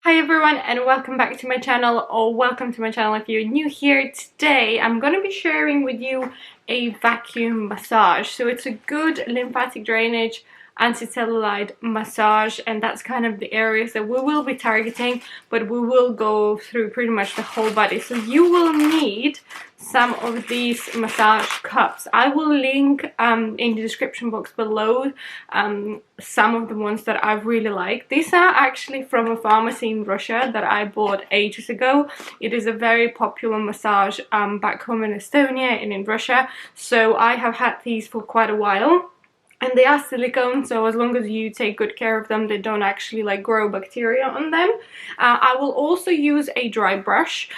Hi everyone and welcome back to my channel, or welcome to my channel if you're new here. Today I'm going to be sharing with you a vacuum massage. So it's a good lymphatic drainage anti-cellulite massage, and that's kind of the areas that we will be targeting, but we will go through pretty much the whole body. So you will need some of these massage cups. I will link in the description box below some of the ones that I really like. These are actually from a pharmacy in Russia that I bought ages ago. It is a very popular massage back home in Estonia and in Russia, so I have had these for quite a while. And they are silicone, so as long as you take good care of them, they don't actually like grow bacteria on them. I will also use a dry brush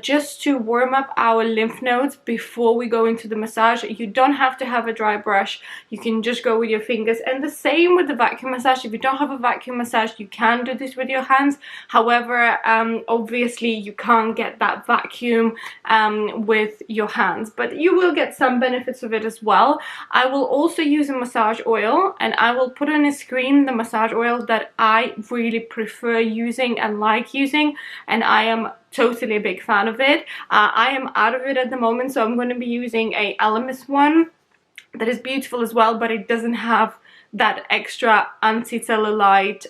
just to warm up our lymph nodes before we go into the massage. You don't have to have a dry brush, you can just go with your fingers. And the same with the vacuum massage. If you don't have a vacuum massage, you can do this with your hands. However, obviously you can't get that vacuum with your hands, but you will get some benefits of it as well. I will also use a massage oil, and I will put on a screen the massage oil that I really prefer using and like using, and I am totally a big fan of it. I am out of it at the moment, so I'm going to be using a Elemis one that is beautiful as well, but it doesn't have that extra anti-cellulite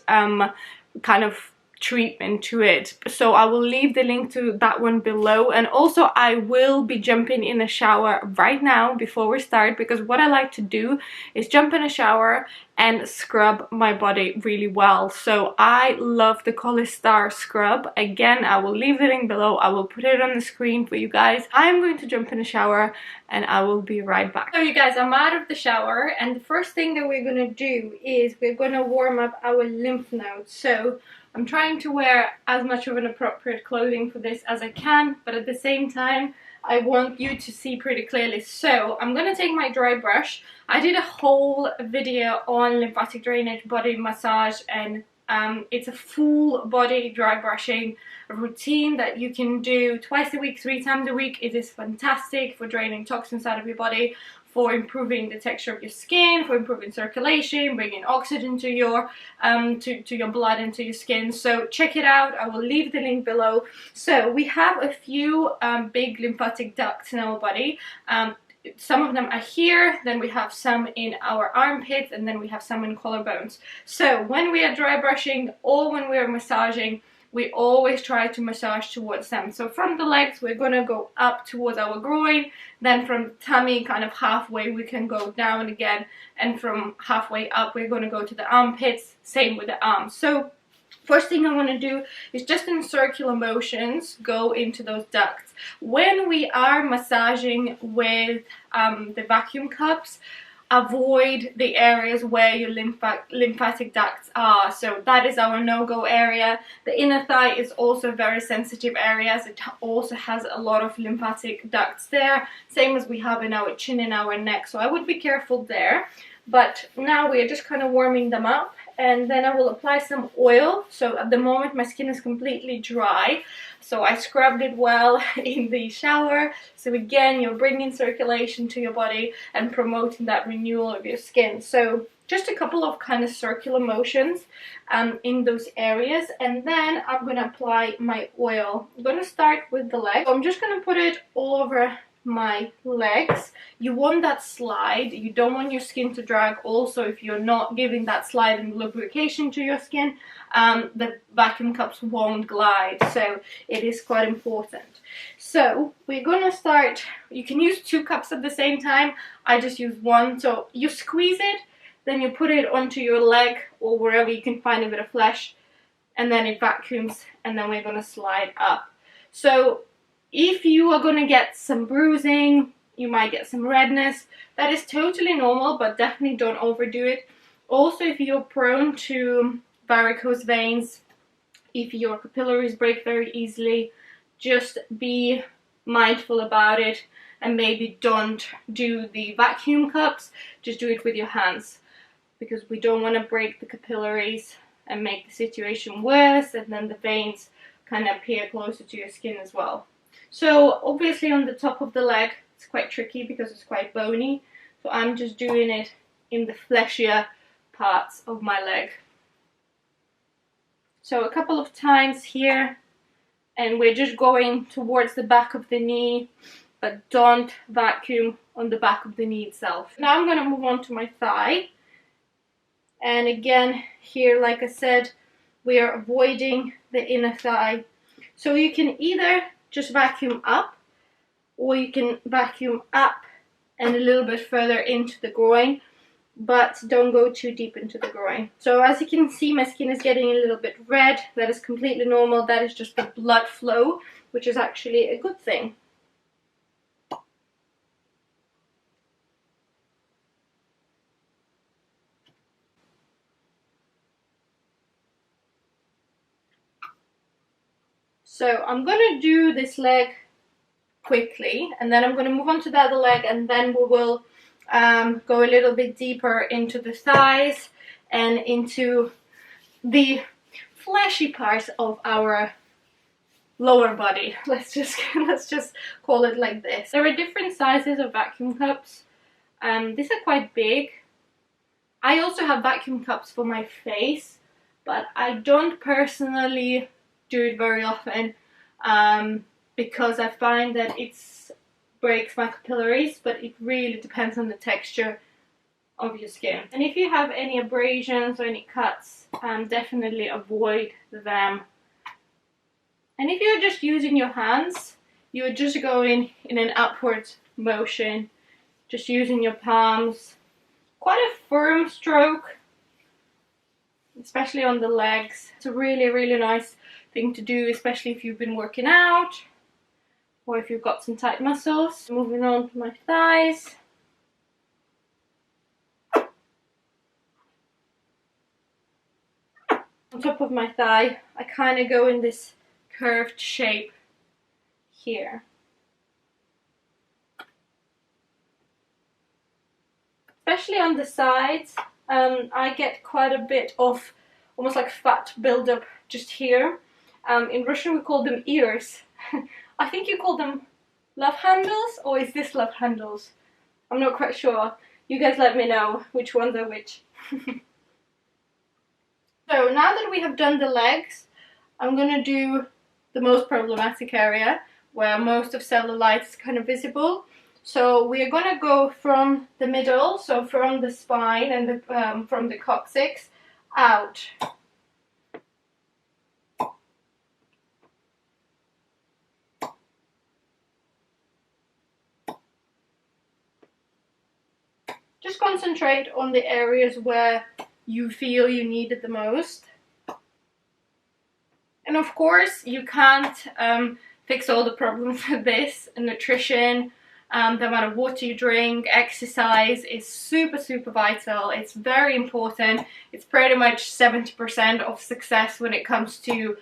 kind of treatment to it. So I will leave the link to that one below, and also I will be jumping in a shower right now before we start, because what I like to do is jump in a shower and scrub my body really well. So I love the Star scrub. Again, I will leave the link below, I will put it on the screen for you guys. I'm going to jump in a shower and I will be right back. So you guys, I'm out of the shower, and the first thing that we're going to do is we're going to warm up our lymph nodes. So I'm trying to wear as much of an appropriate clothing for this as I can, but at the same time I want you to see pretty clearly. So I'm going to take my dry brush. I did a whole video on lymphatic drainage body massage, and it's a full body dry brushing routine that you can do twice a week, 3 times a week. It is fantastic for draining toxins out of your body, for improving the texture of your skin, for improving circulation, bringing oxygen to your blood and to your skin. So check it out. I will leave the link below. So we have a few big lymphatic ducts in our body. Some of them are here, then we have some in our armpits, and then we have some in collarbones. So when we are dry brushing or when we are massaging, we always try to massage towards them. So from the legs, we're going to go up towards our groin. Then from the tummy, kind of halfway, we can go down again. And from halfway up, we're going to go to the armpits. Same with the arms. So first thing I want to do is just in circular motions go into those ducts. When we are massaging with the vacuum cups, avoid the areas where your lymphatic ducts are. So that is our no-go area. The inner thigh is also a very sensitive area, as it also has a lot of lymphatic ducts there, same as we have in our chin and our neck. So I would be careful there. But now we are just kind of warming them up, and then I will apply some oil. So at the moment my skin is completely dry, so I scrubbed it well in the shower. So again, you're bringing circulation to your body and promoting that renewal of your skin. So just a couple of kind of circular motions in those areas, and then I'm going to apply my oil. I'm going to start with the leg. So I'm just going to put it all over my legs. You want that slide, you don't want your skin to drag. Also, if you're not giving that slide and lubrication to your skin, the vacuum cups won't glide, so it is quite important. So we're gonna start. You can use 2 cups at the same time, I just use 1. So you squeeze it, then you put it onto your leg or wherever you can find a bit of flesh, and then it vacuums, and then we're gonna slide up. So if you are going to get some bruising, you might get some redness, that is totally normal, but definitely don't overdo it. Also, if you're prone to varicose veins, if your capillaries break very easily, just be mindful about it, and maybe don't do the vacuum cups, just do it with your hands, because we don't want to break the capillaries and make the situation worse, and then the veins kind of appear closer to your skin as well. So obviously on the top of the leg, it's quite tricky because it's quite bony. So I'm just doing it in the fleshier parts of my leg. So a couple of times here, and we're just going towards the back of the knee, but don't vacuum on the back of the knee itself. Now I'm going to move on to my thigh. And again, here, like I said, we are avoiding the inner thigh. So you can either just vacuum up, or you can vacuum up and a little bit further into the groin, but don't go too deep into the groin. So as you can see, my skin is getting a little bit red. That is completely normal. That is just the blood flow, which is actually a good thing. So I'm going to do this leg quickly, and then I'm going to move on to the other leg, and then we will go a little bit deeper into the thighs and into the fleshy parts of our lower body. Let's just call it like this. There are different sizes of vacuum cups. These are quite big. I also have vacuum cups for my face, but I don't personally do it very often because I find that it breaks my capillaries, but it really depends on the texture of your skin. And if you have any abrasions or any cuts, definitely avoid them. And if you're just using your hands, you would just go in an upward motion, just using your palms. Quite a firm stroke, especially on the legs. It's a really, really nice thing to do, especially if you've been working out or if you've got some tight muscles. Moving on to my thighs. On top of my thigh, I kind of go in this curved shape here. Especially on the sides, I get quite a bit of almost like fat buildup just here. In Russian we call them ears. I think you call them love handles, or is this love handles? I'm not quite sure. You guys let me know which ones are which. So now that we have done the legs, I'm going to do the most problematic area where most of cellulite is kind of visible. So we are going to go from the middle, so from the spine and from the coccyx out. Just concentrate on the areas where you feel you need it the most. And of course, you can't fix all the problems with this. Nutrition, the amount of water you drink, exercise is super, super vital. It's very important. It's pretty much 70% of success when it comes to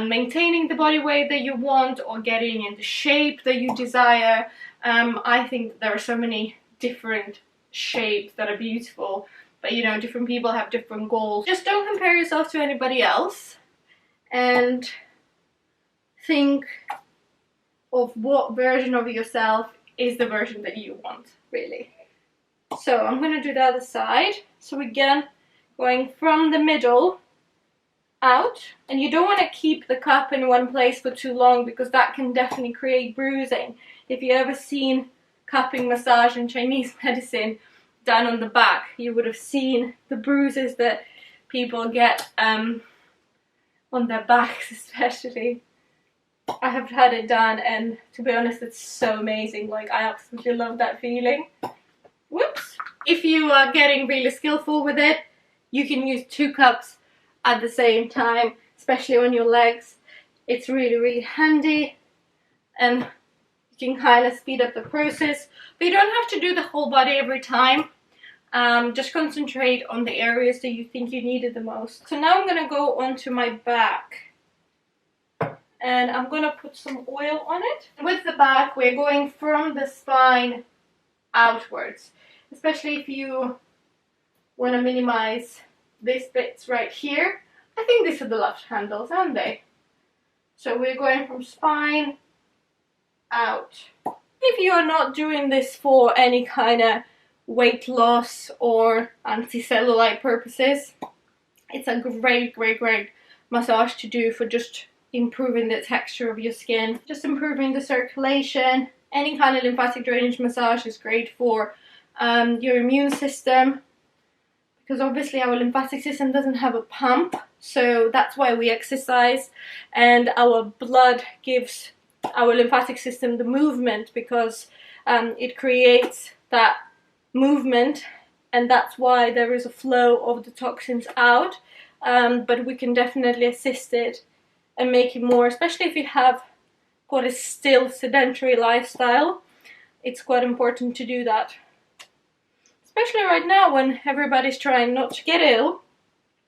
maintaining the body weight that you want or getting in the shape that you desire. I think there are so many different shapes that are beautiful, but you know, different people have different goals. Just don't compare yourself to anybody else, and think of what version of yourself is the version that you want, really. So I'm going to do the other side. So again, going from the middle out, and you don't want to keep the cup in one place for too long because that can definitely create bruising. If you ever seen cupping massage in Chinese medicine done on the back, you would have seen the bruises that people get on their backs especially. I have had it done, and to be honest, it's so amazing. Like, I absolutely love that feeling. Whoops! If you are getting really skillful with it, you can use 2 cups at the same time, especially on your legs. It's really, really handy, and you can kind of speed up the process. But you don't have to do the whole body every time. Just concentrate on the areas that you think you need it the most. So now I'm going to go onto my back, and I'm going to put some oil on it. With the back, we're going from the spine outwards, especially if you want to minimize these bits right here. I think these are the left handles, aren't they? So we're going from spine out. If you are not doing this for any kind of weight loss or anti-cellulite purposes, it's a great massage to do for just improving the texture of your skin, just improving the circulation. Any kind of lymphatic drainage massage is great for your immune system, because obviously our lymphatic system doesn't have a pump, so that's why we exercise, and our blood gives our lymphatic system the movement, because it creates that movement, and that's why there is a flow of the toxins out. But we can definitely assist it and make it more, especially if you have quite a still sedentary lifestyle. It's quite important to do that, especially right now when everybody's trying not to get ill,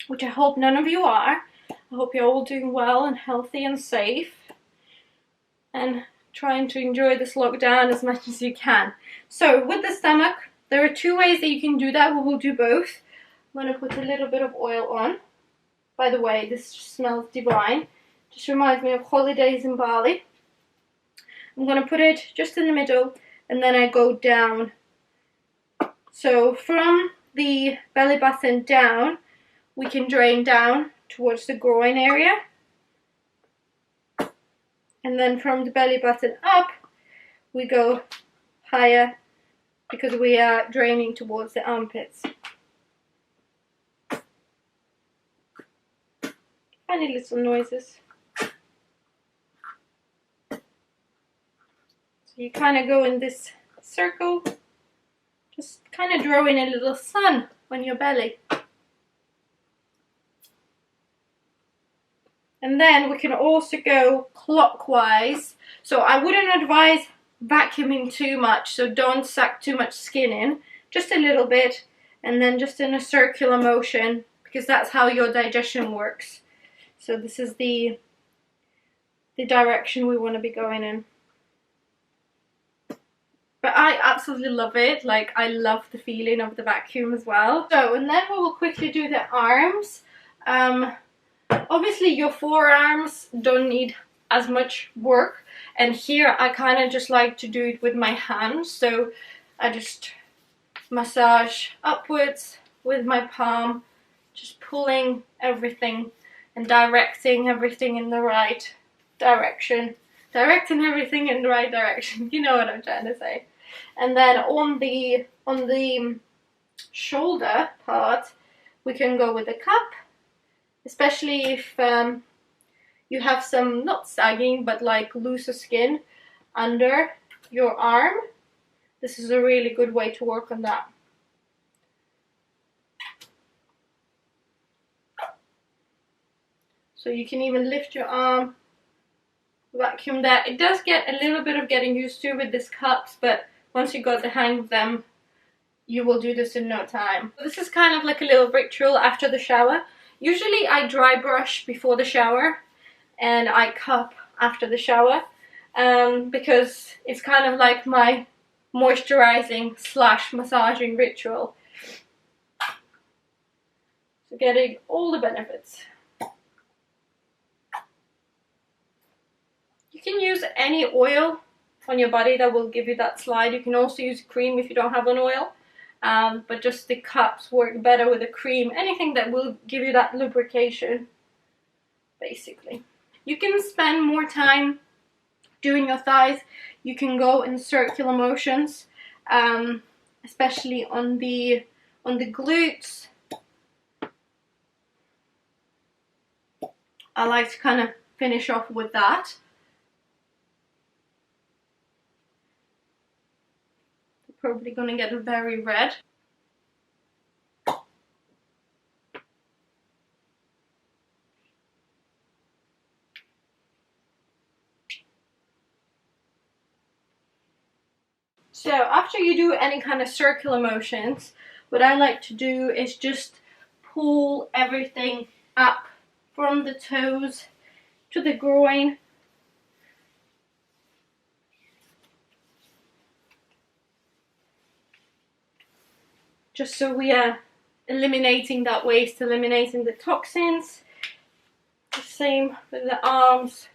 which I hope none of you are. I hope you're all doing well and healthy and safe, and trying to enjoy this lockdown as much as you can. So with the stomach, there are two ways that you can do that. We will do both. I'm going to put a little bit of oil on. By the way, this smells divine. Just reminds me of holidays in Bali. I'm going to put it just in the middle, and then I go down. So from the belly button down, we can drain down towards the groin area. And then from the belly button up, we go higher, because we are draining towards the armpits. Funny little noises. So you kind of go in this circle, just kind of drawing a little sun on your belly. And then we can also go clockwise. So I wouldn't advise vacuuming too much, so don't suck too much skin in, just a little bit, and then just in a circular motion, because that's how your digestion works. So this is the direction we want to be going in. But I absolutely love it. Like, I love the feeling of the vacuum as well. So, and then we will quickly do the arms. Obviously your forearms don't need as much work, and here I kind of just like to do it with my hands. So I just massage upwards with my palm, just pulling everything and directing everything in the right direction. Directing everything in the right direction. You know what I'm trying to say. And then on the shoulder part, we can go with a cup, especially if you have some, not sagging, but like looser skin under your arm. This is a really good way to work on that. So you can even lift your arm, vacuum that. It does get a little bit of getting used to with these cups, but once you got the hang of them, you will do this in no time. This is kind of like a little ritual after the shower. Usually I dry brush before the shower and I cup after the shower, because it's kind of like my moisturizing / massaging ritual. So getting all the benefits. You can use any oil on your body that will give you that slide. You can also use cream if you don't have an oil, but just the cups work better with a cream. Anything that will give you that lubrication, basically. You can spend more time doing your thighs. You can go in circular motions, especially on the glutes. I like to kind of finish off with that. Probably gonna get very red. So after you do any kind of circular motions, what I like to do is just pull everything up from the toes to the groin. Just so we are eliminating that waste, eliminating the toxins. The same with the arms.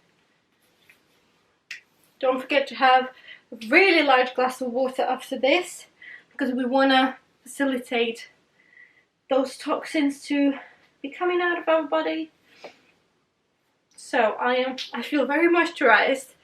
Don't forget to have a really large glass of water after this, because we want to facilitate those toxins to be coming out of our body. So I feel very moisturized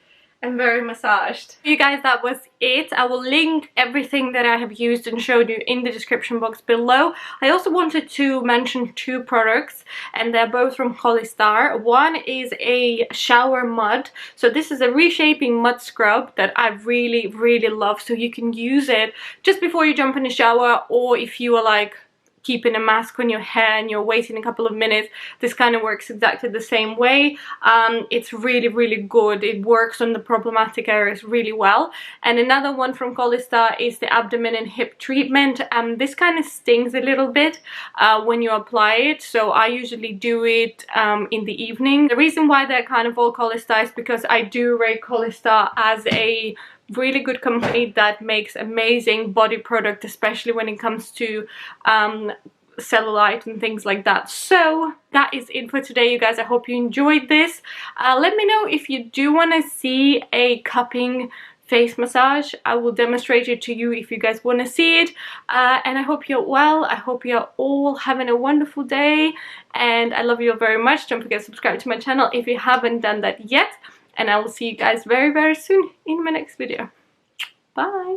and very massaged. You guys, that was it. I will link everything that I have used and showed you in the description box below. I also wanted to mention two products, and they're both from Hollister. One is a shower mud. So this is a reshaping mud scrub that I really love. So you can use it just before you jump in the shower, or if you are like keeping a mask on your hair and you're waiting a couple of minutes, this kind of works exactly the same way. It's really good. It works on the problematic areas really well. And another one from Hollister is the abdomen and hip treatment. This kind of stings a little bit when you apply it, so I usually do it in the evening. The reason why they're kind of all Hollister is because I do rate Hollister as a really good company that makes amazing body product, especially when it comes to cellulite and things like that. So that is it for today, you guys. I hope you enjoyed this. Let me know if you do want to see a cupping face massage. I will demonstrate it to you if you guys want to see it. And I hope you're well. I hope you're all having a wonderful day, and I love you all very much. Don't forget to subscribe to my channel if you haven't done that yet. And I will see you guys very soon in my next video. Bye!